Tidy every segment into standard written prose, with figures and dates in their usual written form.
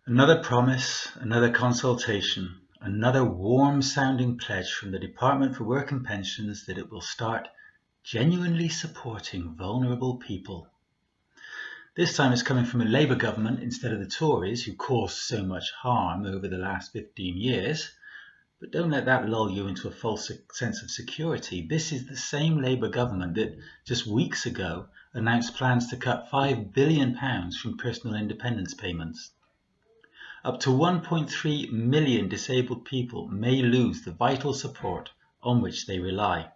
Another promise, another consultation, another warm-sounding pledge from the Department for Work and Pensions that it will start genuinely supporting vulnerable people. This time it's coming from a Labour government instead of the Tories, who caused so much harm over the last 15 years. But don't let that lull you into a false sense of security. This is the same Labour government that just weeks ago announced plans to cut £5 billion from personal independence payments. Up to 1.3 million disabled people may lose the vital support on which they rely.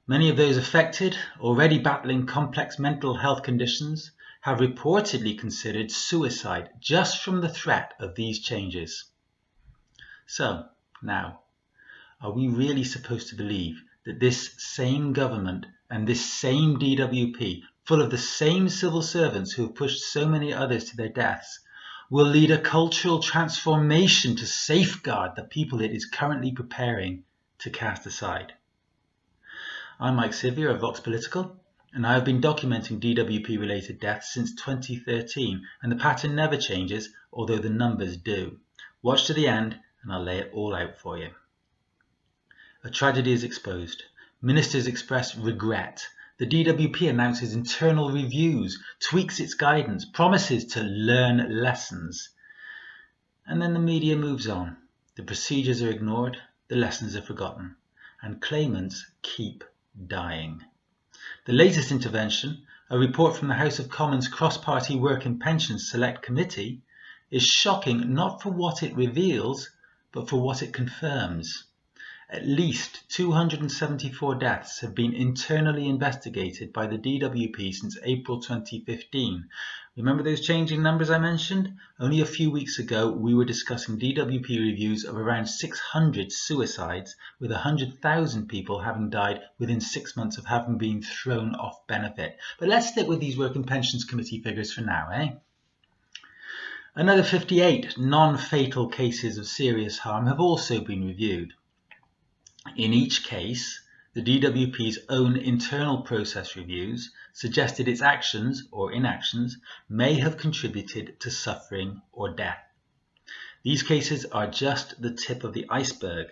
Many of those affected, already battling complex mental health conditions, have reportedly considered suicide just from the threat of these changes. So, now, are we really supposed to believe that this same government and this same DWP, full of the same civil servants who have pushed so many others to their deaths, will lead a cultural transformation to safeguard the people it is currently preparing to cast aside? I'm Mike Sivyer of Vox Political, and I have been documenting DWP-related deaths since 2013, and the pattern never changes, although the numbers do. Watch to the end, and I'll lay it all out for you. A tragedy is exposed. Ministers express regret. The DWP announces internal reviews, tweaks its guidance, promises to learn lessons. And then the media moves on. The procedures are ignored, the lessons are forgotten, and claimants keep dying. The latest intervention, a report from the House of Commons Cross-Party Work and Pensions Select Committee, is shocking not for what it reveals, but for what it confirms. At least 274 deaths have been internally investigated by the DWP since April 2015. Remember those changing numbers I mentioned? Only a few weeks ago we were discussing DWP reviews of around 600 suicides, with 100,000 people having died within 6 months of having been thrown off benefit. But let's stick with these Work and Pensions Committee figures for now, Another 58 non-fatal cases of serious harm have also been reviewed. In each case, the DWP's own internal process reviews suggested its actions or inactions may have contributed to suffering or death. These cases are just the tip of the iceberg.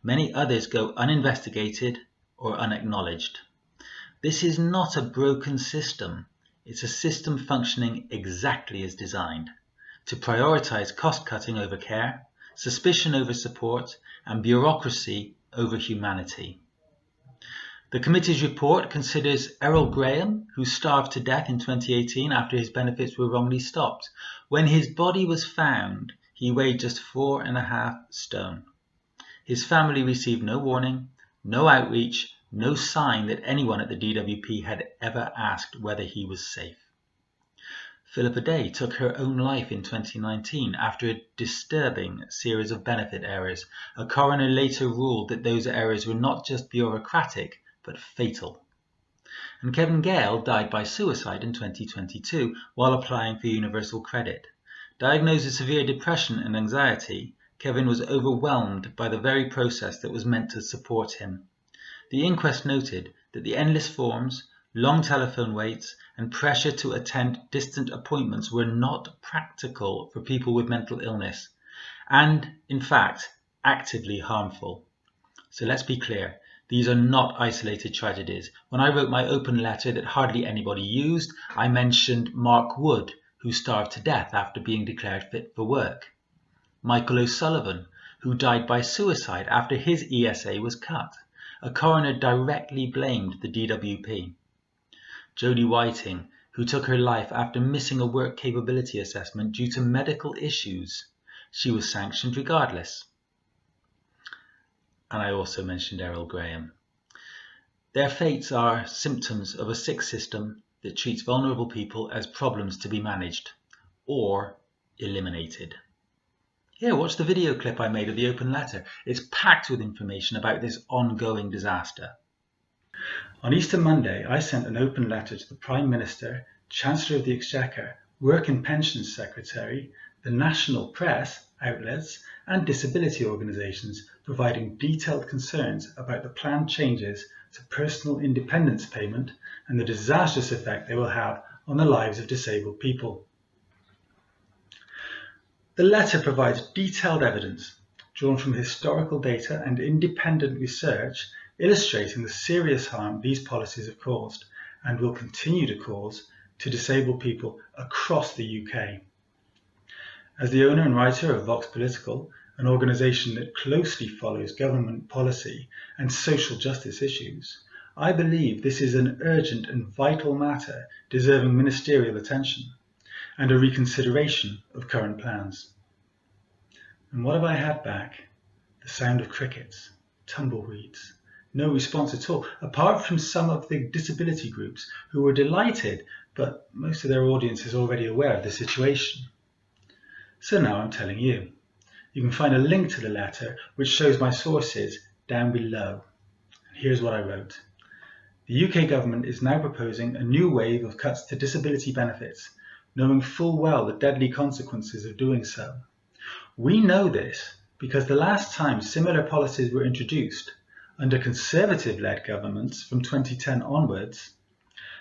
Many others go uninvestigated or unacknowledged. This is not a broken system. It's a system functioning exactly as designed, to prioritize cost-cutting over care, suspicion over support, and bureaucracy over humanity. The committee's report considers Errol Graham, who starved to death in 2018 after his benefits were wrongly stopped. When his body was found, he weighed just 4.5 stone. His family received no warning, no outreach, no sign that anyone at the DWP had ever asked whether he was safe. Philippa Day took her own life in 2019 after a disturbing series of benefit errors. A coroner later ruled that those errors were not just bureaucratic, but fatal. And Kevin Gale died by suicide in 2022 while applying for universal credit. Diagnosed with severe depression and anxiety, Kevin was overwhelmed by the very process that was meant to support him. The inquest noted that the endless forms, long telephone waits, and pressure to attend distant appointments were not practical for people with mental illness, and, in fact, actively harmful. So let's be clear, these are not isolated tragedies. When I wrote my open letter that hardly anybody used, I mentioned Mark Wood, who starved to death after being declared fit for work. Michael O'Sullivan, who died by suicide after his ESA was cut. A coroner directly blamed the DWP. Jodey Whiting, who took her life after missing a work capability assessment due to medical issues. She was sanctioned regardless. And I also mentioned Errol Graham. Their fates are symptoms of a sick system that treats vulnerable people as problems to be managed or eliminated. Here, watch the video clip I made of the open letter. It's packed with information about this ongoing disaster. On Easter Monday, I sent an open letter to the Prime Minister, Chancellor of the Exchequer, Work and Pensions Secretary, the national press, outlets, and disability organisations, providing detailed concerns about the planned changes to personal independence payment and the disastrous effect they will have on the lives of disabled people. The letter provides detailed evidence drawn from historical data and independent research illustrating the serious harm these policies have caused and will continue to cause to disabled people across the UK. As the owner and writer of Vox Political, an organisation that closely follows government policy and social justice issues, I believe this is an urgent and vital matter deserving ministerial attention and a reconsideration of current plans. And what have I had back? The sound of crickets, tumbleweeds, no response at all, apart from some of the disability groups who were delighted, but most of their audience is already aware of the situation. So now I'm telling you. You can find a link to the letter which shows my sources down below. And here's what I wrote. The UK government is now proposing a new wave of cuts to disability benefits, knowing full well the deadly consequences of doing so. We know this because the last time similar policies were introduced, under Conservative-led governments from 2010 onwards,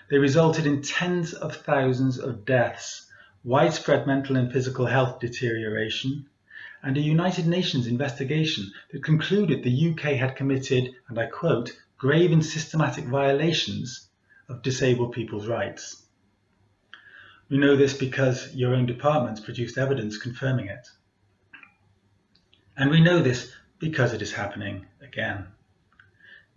they resulted in tens of thousands of deaths, widespread mental and physical health deterioration, and a United Nations investigation that concluded the UK had committed, and I quote, grave and systematic violations of disabled people's rights. We know this because your own departments produced evidence confirming it. And we know this because it is happening again.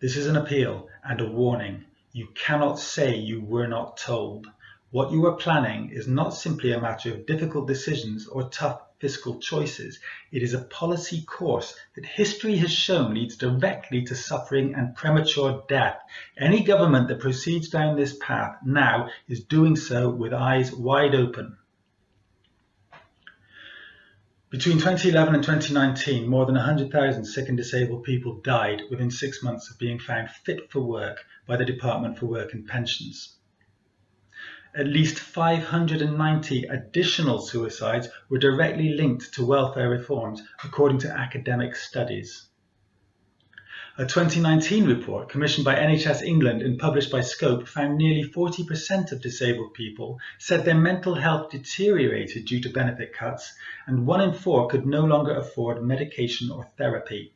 This is an appeal and a warning. You cannot say you were not told. What you are planning is not simply a matter of difficult decisions or tough fiscal choices. It is a policy course that history has shown leads directly to suffering and premature death. Any government that proceeds down this path now is doing so with eyes wide open. Between 2011 and 2019, more than 100,000 sick and disabled people died within 6 months of being found fit for work by the Department for Work and Pensions. At least 590 additional suicides were directly linked to welfare reforms, according to academic studies. A 2019 report commissioned by NHS England and published by Scope found nearly 40% of disabled people said their mental health deteriorated due to benefit cuts, and 1 in 4 could no longer afford medication or therapy.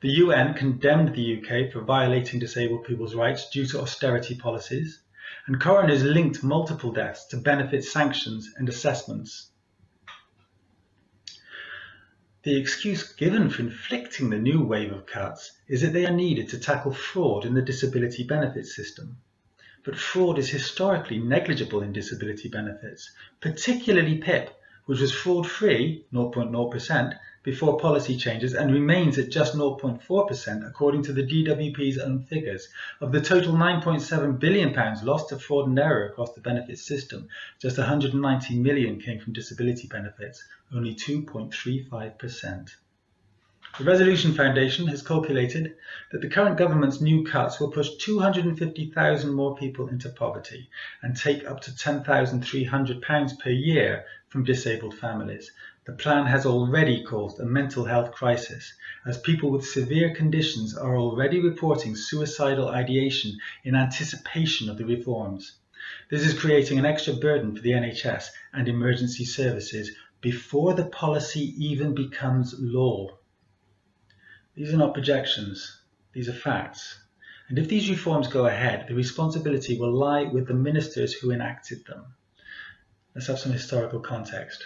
The UN condemned the UK for violating disabled people's rights due to austerity policies, and coroners linked multiple deaths to benefit sanctions and assessments. The excuse given for inflicting the new wave of cuts is that they are needed to tackle fraud in the disability benefit system. But fraud is historically negligible in disability benefits, particularly PIP, which was fraud-free, 0.0%, before policy changes and remains at just 0.4% according to the DWP's own figures. Of the total £9.7 billion lost to fraud and error across the benefits system, just £190 million came from disability benefits, only 2.35%. The Resolution Foundation has calculated that the current government's new cuts will push 250,000 more people into poverty and take up to £10,300 per year from disabled families. The plan has already caused a mental health crisis, as people with severe conditions are already reporting suicidal ideation in anticipation of the reforms. This is creating an extra burden for the NHS and emergency services before the policy even becomes law. These are not projections, these are facts. And if these reforms go ahead, the responsibility will lie with the ministers who enacted them. Let's have some historical context.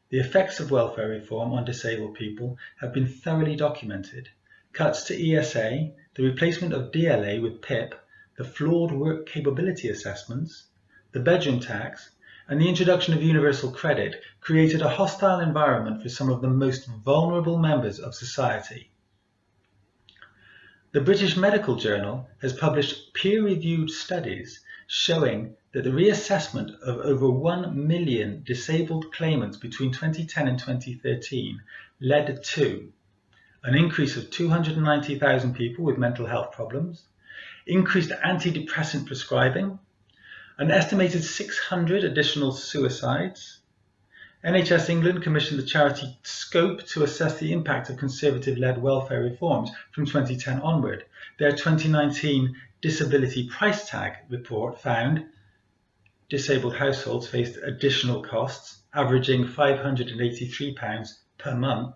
The effects of welfare reform on disabled people have been thoroughly documented. Cuts to ESA, the replacement of DLA with PIP, the flawed work capability assessments, the bedroom tax, and the introduction of universal credit created a hostile environment for some of the most vulnerable members of society. The British Medical Journal has published peer-reviewed studies showing that the reassessment of over 1 million disabled claimants between 2010 and 2013 led to an increase of 290,000 people with mental health problems, increased antidepressant prescribing, an estimated 600 additional suicides. NHS England commissioned the charity Scope to assess the impact of Conservative-led welfare reforms from 2010 onward. Their 2019 Disability Price Tag report found disabled households faced additional costs averaging £583 per month.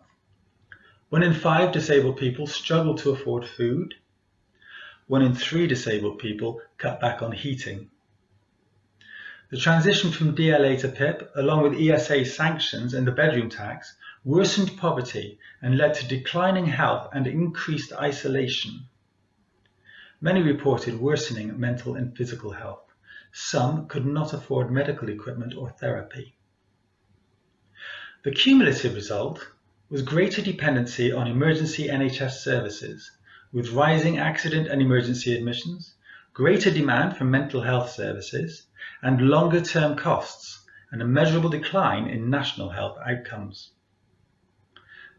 1 in 5 disabled people struggle to afford food. 1 in 3 disabled people cut back on heating. The transition from DLA to PIP, along with ESA sanctions and the bedroom tax, worsened poverty and led to declining health and increased isolation. Many reported worsening mental and physical health. Some could not afford medical equipment or therapy. The cumulative result was greater dependency on emergency NHS services, with rising accident and emergency admissions, greater demand for mental health services, and longer-term costs, and a measurable decline in national health outcomes.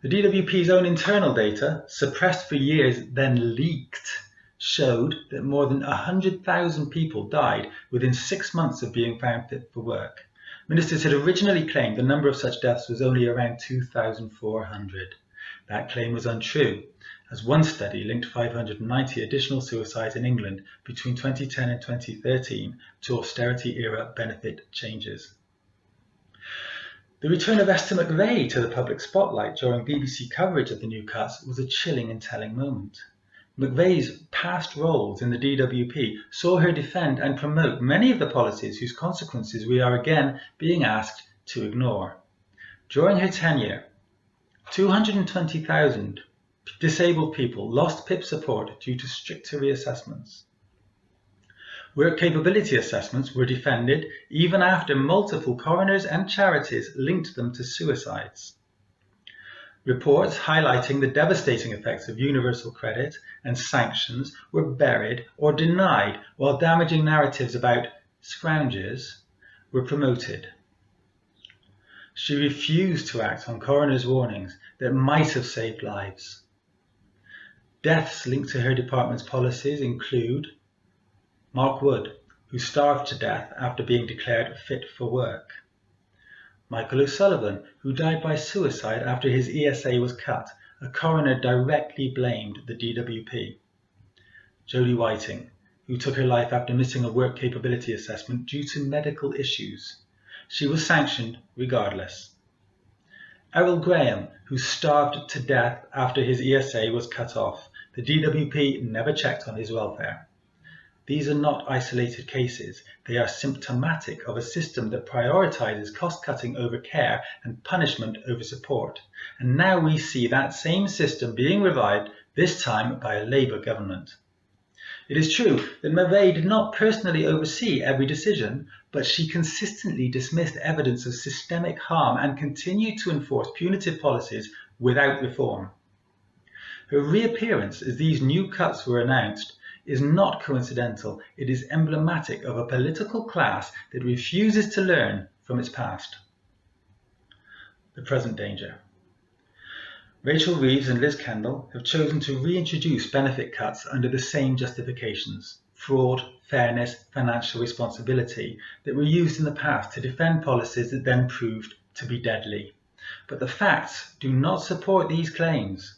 The DWP's own internal data, suppressed for years then leaked, showed that more than 100,000 people died within 6 months of being found fit for work. Ministers had originally claimed the number of such deaths was only around 2,400. That claim was untrue, as one study linked 590 additional suicides in England between 2010 and 2013 to austerity-era benefit changes. The return of Esther McVey to the public spotlight during BBC coverage of the new cuts was a chilling and telling moment. McVey's past roles in the DWP saw her defend and promote many of the policies whose consequences we are again being asked to ignore. During her tenure, 220,000 disabled people lost PIP support due to stricter reassessments. Work capability assessments were defended even after multiple coroners and charities linked them to suicides. Reports highlighting the devastating effects of universal credit and sanctions were buried or denied, while damaging narratives about scroungers were promoted. She refused to act on coroners' warnings that might have saved lives. Deaths linked to her department's policies include Mark Wood, who starved to death after being declared fit for work; Michael O'Sullivan, who died by suicide after his ESA was cut. A coroner directly blamed the DWP. Jodey Whiting, who took her life after missing a work capability assessment due to medical issues. She was sanctioned regardless. Errol Graham, who starved to death after his ESA was cut off. The DWP never checked on his welfare. These are not isolated cases. They are symptomatic of a system that prioritizes cost-cutting over care and punishment over support. And now we see that same system being revived, this time by a Labour government. It is true that McVey did not personally oversee every decision, but she consistently dismissed evidence of systemic harm and continued to enforce punitive policies without reform. Her reappearance as these new cuts were announced is not coincidental. It is emblematic of a political class that refuses to learn from its past. The present danger. Rachel Reeves and Liz Kendall have chosen to reintroduce benefit cuts under the same justifications: fraud, fairness, financial responsibility, that were used in the past to defend policies that then proved to be deadly. But the facts do not support these claims.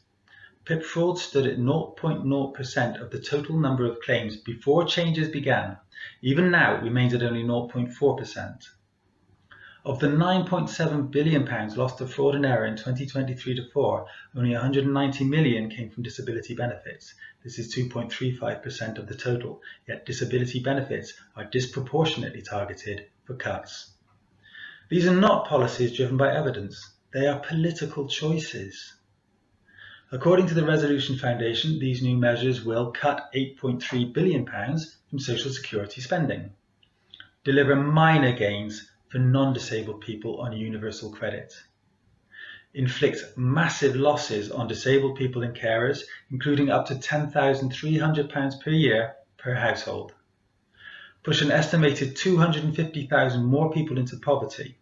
PIP fraud stood at 0.0% of the total number of claims before changes began. Even now, it remains at only 0.4%. Of the £9.7 billion lost to fraud and error in 2023-4, only £190 million came from disability benefits. This is 2.35% of the total, yet disability benefits are disproportionately targeted for cuts. These are not policies driven by evidence. They are political choices. According to the Resolution Foundation, these new measures will cut £8.3 billion from social security spending, deliver minor gains for non-disabled people on universal credit, inflict massive losses on disabled people and carers, including up to £10,300 per year per household, push an estimated 250,000 more people into poverty.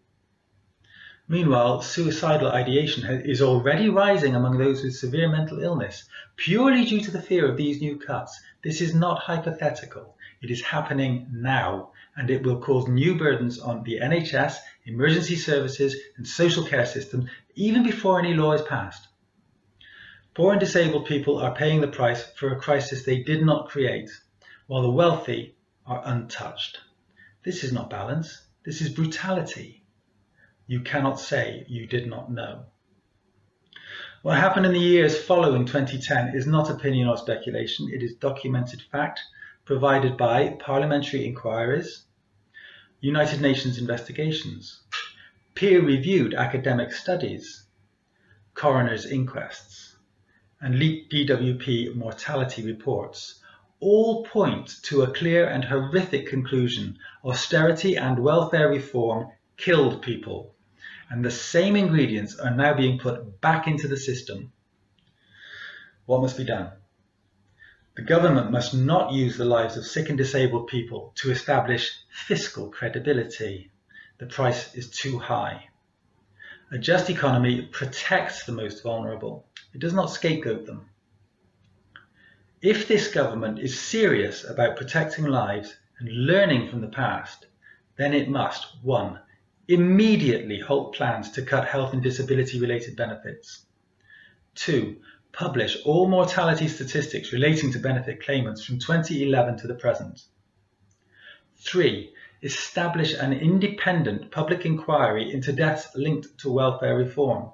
Meanwhile, suicidal ideation is already rising among those with severe mental illness, purely due to the fear of these new cuts. This is not hypothetical. It is happening now, and it will cause new burdens on the NHS, emergency services, and social care systems even before any law is passed. Poor and disabled people are paying the price for a crisis they did not create, while the wealthy are untouched. This is not balance. This is brutality. You cannot say you did not know. What happened in the years following 2010 is not opinion or speculation. It is documented fact provided by parliamentary inquiries, United Nations investigations, peer-reviewed academic studies, coroner's inquests, and leaked DWP mortality reports all point to a clear and horrific conclusion: austerity and welfare reform killed people, and the same ingredients are now being put back into the system. What must be done? The government must not use the lives of sick and disabled people to establish fiscal credibility. The price is too high. A just economy protects the most vulnerable. It does not scapegoat them. If this government is serious about protecting lives and learning from the past, then it must, 1, immediately halt plans to cut health and disability related benefits. 2, publish all mortality statistics relating to benefit claimants from 2011 to the present. 3, establish an independent public inquiry into deaths linked to welfare reform.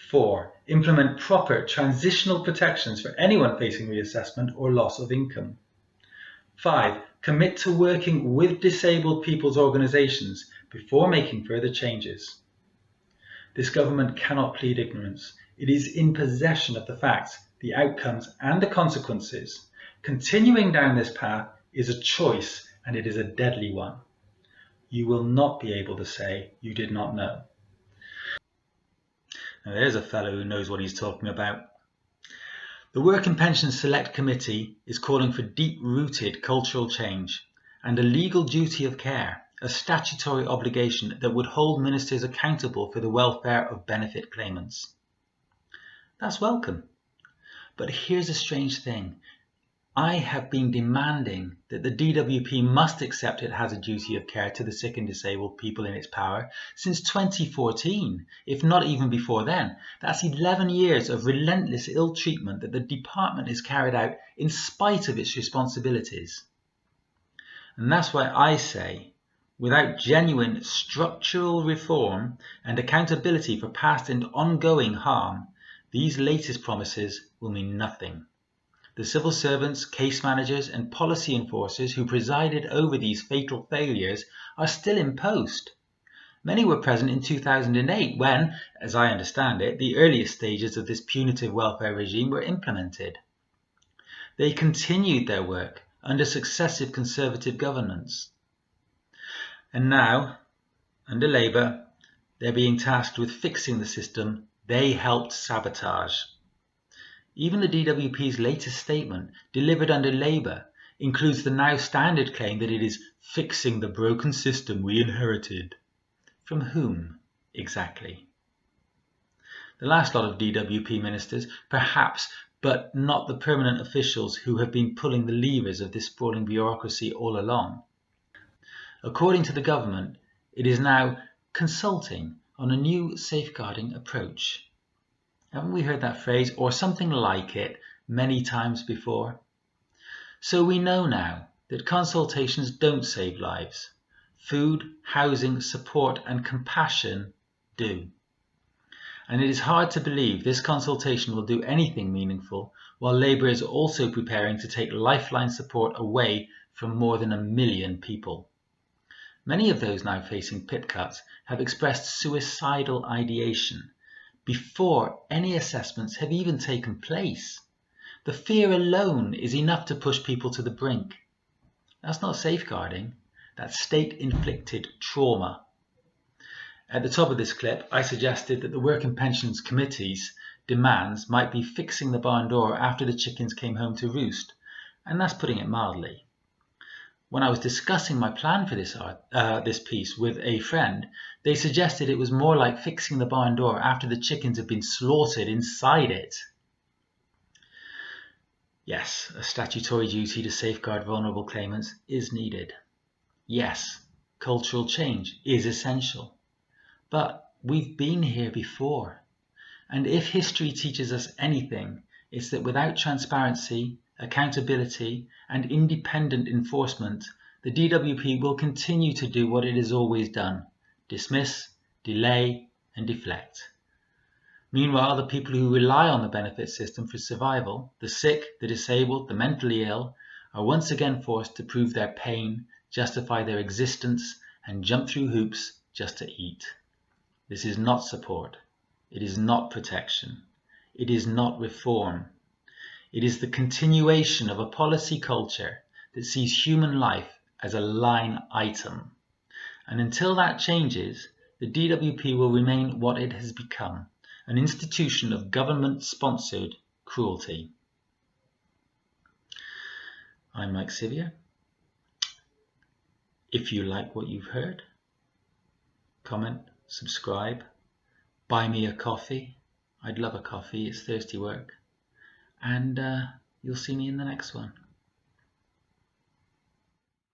4, implement proper transitional protections for anyone facing reassessment or loss of income. 5, commit to working with disabled people's organisations before making further changes. This government cannot plead ignorance. It is in possession of the facts, the outcomes and the consequences. Continuing down this path is a choice, and it is a deadly one. You will not be able to say you did not know. Now there's a fellow who knows what he's talking about. The Work and Pensions Select Committee is calling for deep-rooted cultural change and a legal duty of care, a statutory obligation that would hold ministers accountable for the welfare of benefit claimants. That's welcome. But here's a strange thing. I have been demanding that the DWP must accept it has a duty of care to the sick and disabled people in its power since 2014, if not even before then. That's 11 years of relentless ill treatment that the department has carried out in spite of its responsibilities. And that's why I say, without genuine structural reform and accountability for past and ongoing harm, these latest promises will mean nothing. The civil servants, case managers and policy enforcers who presided over these fatal failures are still in post. Many were present in 2008 when, as I understand it, the earliest stages of this punitive welfare regime were implemented. They continued their work under successive Conservative governments. And now, under Labour, they're being tasked with fixing the system they helped sabotage. Even the DWP's latest statement, delivered under Labour, includes the now standard claim that it is fixing the broken system we inherited. From whom, exactly? The last lot of DWP ministers, perhaps, but not the permanent officials who have been pulling the levers of this sprawling bureaucracy all along. According to the government, it is now consulting on a new safeguarding approach. Haven't we heard that phrase, or something like it, many times before? So we know now that consultations don't save lives. Food, housing, support and compassion do. And it is hard to believe this consultation will do anything meaningful while Labour is also preparing to take lifeline support away from more than 1 million people. Many of those now facing PIP cuts have expressed suicidal ideation before any assessments have even taken place. The fear alone is enough to push people to the brink. That's not safeguarding, that's state-inflicted trauma. At the top of this clip, I suggested that the Work and Pensions Committee's demands might be fixing the barn door after the chickens came home to roost, and that's putting it mildly. When I was discussing my plan for this piece with a friend, they suggested it was more like fixing the barn door after the chickens had been slaughtered inside it. Yes, a statutory duty to safeguard vulnerable claimants is needed. Yes, cultural change is essential. But we've been here before. And if history teaches us anything, it's that without transparency, accountability and independent enforcement, the DWP will continue to do what it has always done: dismiss, delay, and deflect. Meanwhile, the people who rely on the benefit system for survival, the sick, the disabled, the mentally ill, are once again forced to prove their pain, justify their existence, and jump through hoops just to eat. This is not support. It is not protection. It is not reform. It is the continuation of a policy culture that sees human life as a line item. And until that changes, the DWP will remain what it has become, an institution of government-sponsored cruelty. I'm Mike Sivia. If you like what you've heard, comment, subscribe, buy me a coffee. I'd love a coffee, it's thirsty work. And you'll see me in the next one.